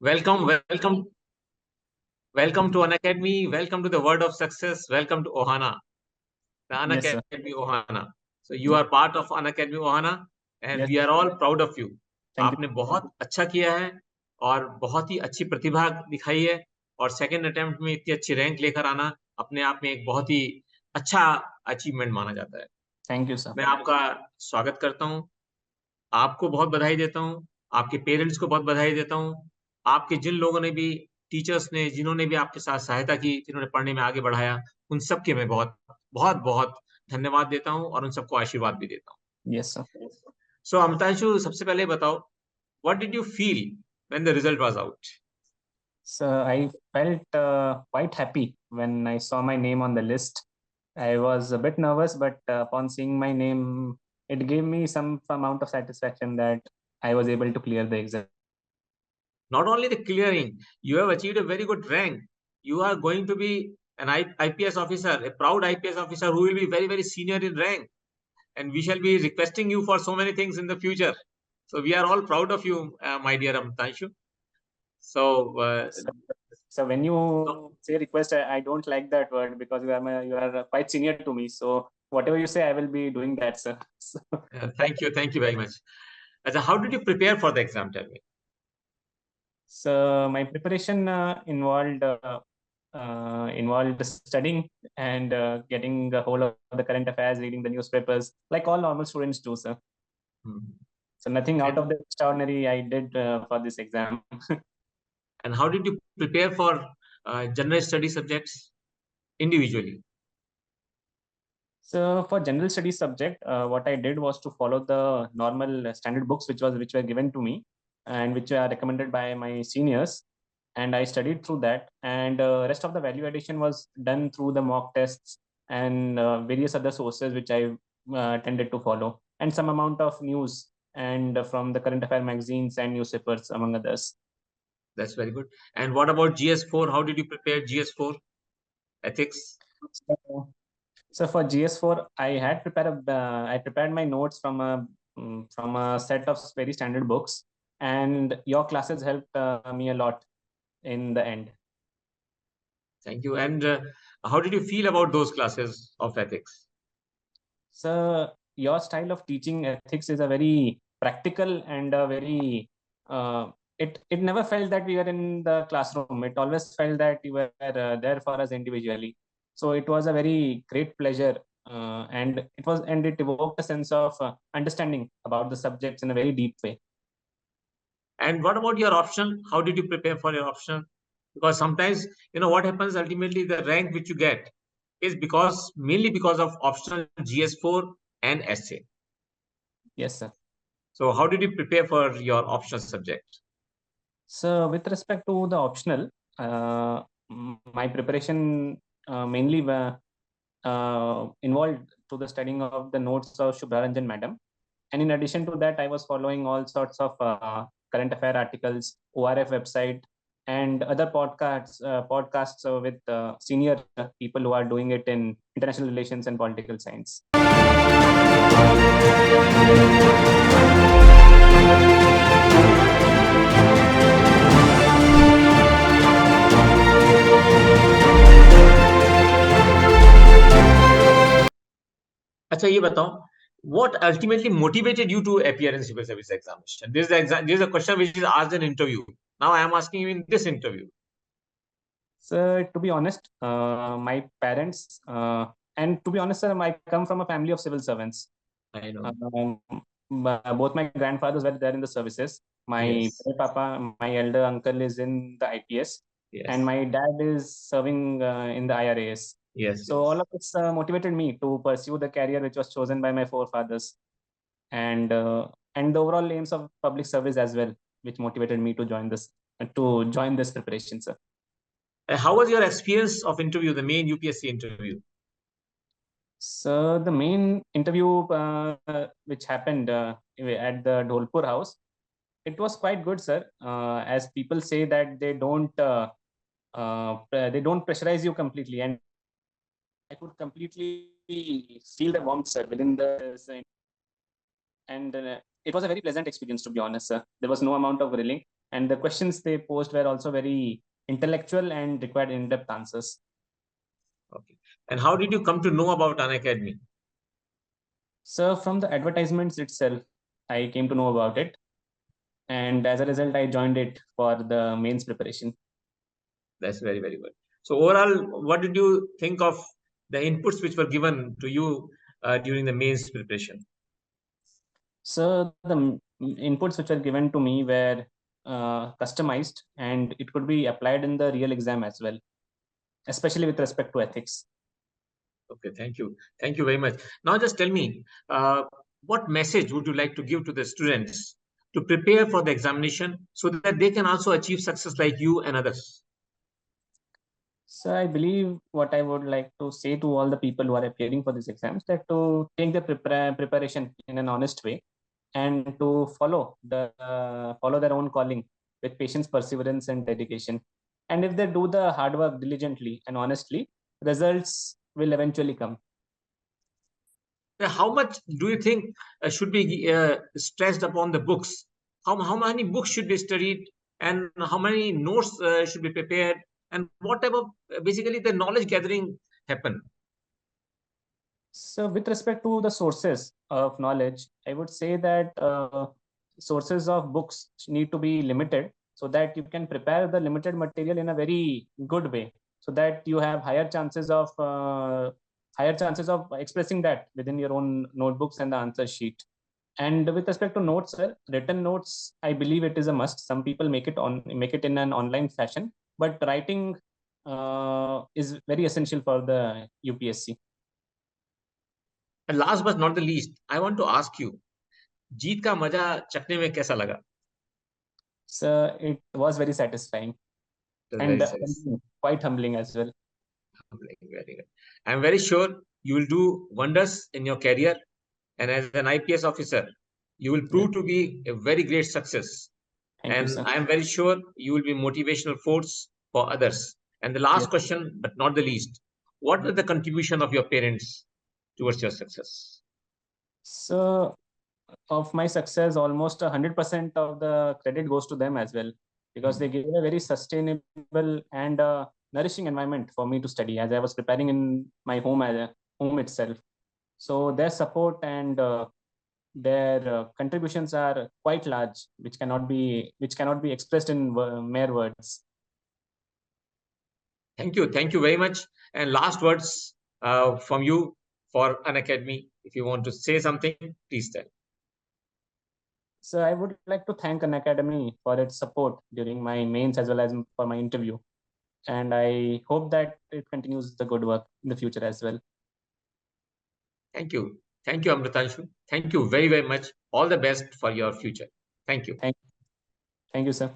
Welcome, welcome to Unacademy. Welcome to the Word of Success. Welcome to Ohana, the Yes, sir. Unacademy Ohana. So you are part of Unacademy Ohana, and Yes, we are all proud of you. thank you. आपने बहुत अच्छा किया है और बहुत ही अच्छी प्रतिभा दिखाई है और सेकंड अटेम्प्ट में इतनी अच्छी रैंक लेकर आना अपने आप में एक बहुत ही अच्छा अचीवमेंट माना जाता है। Thank you, sir. मैं आपका स्वागत करता हूँ, आपको बहुत बधाई देता हूँ, आपके पेरेंट्स को बहुत बधाई देता हूँ, आपके जिन लोगों ने भी टीचर्स ने जिन्होंने भी आपके साथ सहायता की, जिन्होंने पढ़ने में आगे बढ़ाया, उन सबके मैं बहुत धन्यवाद देता हूँ और उन सबको आशीर्वाद भी देता हूँ। Yes, sir. सो अमृतांशु, सबसे पहले बताओ, what did you feel when the result was out? So I felt quite happy when I saw my name on the list. I was a bit nervous, but upon seeing my name, it gave me some amount of satisfaction that I was able to clear the exam. Not only the clearing, you have achieved a very good rank. You are going to be an IPS officer, a proud IPS officer who will be very senior in rank. And we shall be requesting you for so many things in the future. So we are all proud of you, my dear Amritanshu. So, So when you say request, I don't like that word because you are quite senior to me. So whatever you say, I will be doing that, sir. So, thank you very much. How did you prepare for the exam? Tell me. So my preparation involved studying and getting a hold of the current affairs, reading the newspapers, like all normal students do, sir. So nothing out of the extraordinary I did for this exam. And how did you prepare for general study subjects individually? So for general studies subject, what I did was to follow the normal standard books which were given to me and which are recommended by my seniors, and I studied through that. And rest of the value addition was done through the mock tests and various other sources which I tended to follow, and some amount of news and from the current affair magazines and newspapers, among others. That's very good. And what about GS4? How did you prepare GS4 ethics? So for GS4, I prepared my notes from a set of very standard books, and your classes helped me a lot in the end. Thank you. And how did you feel about those classes of ethics? So your style of teaching ethics is a very practical and a very it never felt that we were in the classroom. It always felt that you were there for us individually. So it was a very great pleasure, and it evoked a sense of understanding about the subjects in a very deep way. And what about your option? How did you prepare for your option? Because sometimes, what happens ultimately, the rank which you get is mainly because of optional GS4 and essay. Yes, sir. So how did you prepare for your optional subject? So with respect to the optional, my preparation mainly involved to the studying of the notes of Shubharanjan Madam. And in addition to that, I was following all sorts of current affair articles, ORF website, and other podcasts with senior people who are doing it in international relations and political science. अच्छा, ये बताओ, what ultimately motivated you to appear in civil service examination? This is a question which is asked in interview. Now I am asking you in this interview. So to be honest, my parents, and to be honest, sir, I come from a family of civil servants. I know. Both my grandfathers were there in the services. My papa, my elder uncle is in the IPS, and my dad is serving in the IRAS. So all of this motivated me to pursue the career which was chosen by my forefathers, and the overall aims of public service as well, which motivated me to join this preparation, sir. How was your experience of interview, the main UPSC interview? So the main interview which happened at the Dholpur house, it was quite good, sir. As people say that they don't pressurize you completely, and I could completely feel the warmth, sir, within and it was a very pleasant experience, to be honest, sir. There was no amount of grilling. and the questions they posed were also very intellectual and required in-depth answers. Okay. And how did you come to know about Unacademy? So from the advertisements itself, I came to know about it. And as a result, I joined it for the mains preparation. That's very, very good. So overall, what did you think of the inputs which were given to you during the mains preparation? So the inputs which were given to me were customized, and it could be applied in the real exam as well, especially with respect to ethics. Okay, thank you. Thank you very much. Now just tell me, what message would you like to give to the students to prepare for the examination so that they can also achieve success like you and others? So I believe what I would like to say to all the people who are appearing for these exams, that to take the preparation in an honest way, and to follow their own calling with patience, perseverance, and dedication. And if they do the hard work diligently and honestly, results will eventually come. How much do you think should be stressed upon the books? How many books should be studied, and how many notes should be prepared, and what type of basically the knowledge gathering happen? So with respect to the sources of knowledge, I would say that sources of books need to be limited, so that you can prepare the limited material in a very good way, so that you have higher chances of expressing that within your own notebooks and the answer sheet. And with respect to notes, sir, written notes, I believe it is a must. Some people make it in an online fashion, but writing is very essential for the UPSC. And last but not the least, I want to ask you, जीत का मजा चखने में कैसा लगा? So it was very satisfying and quite humbling as well. Very good. I'm very sure you will do wonders in your career, and as an IPS officer, you will prove to be a very great success. Thank you, sir. I am very sure you will be motivational force for others. And the last question, but not the least, what was the contribution of your parents towards your success? So of my success, almost 100% of the credit goes to them as well, because they gave a very sustainable and nourishing environment for me to study, as I was preparing in my home itself. So their support and their contributions are quite large, which cannot be expressed in mere words. Thank you very much. And last words from you for Unacademy. If you want to say something, please tell. So I would like to thank Unacademy for its support during my mains as well as for my interview. And I hope that it continues the good work in the future as well. Thank you. Thank you, Amritanshu. Thank you very, very much. All the best for your future. Thank you. Thank you, sir.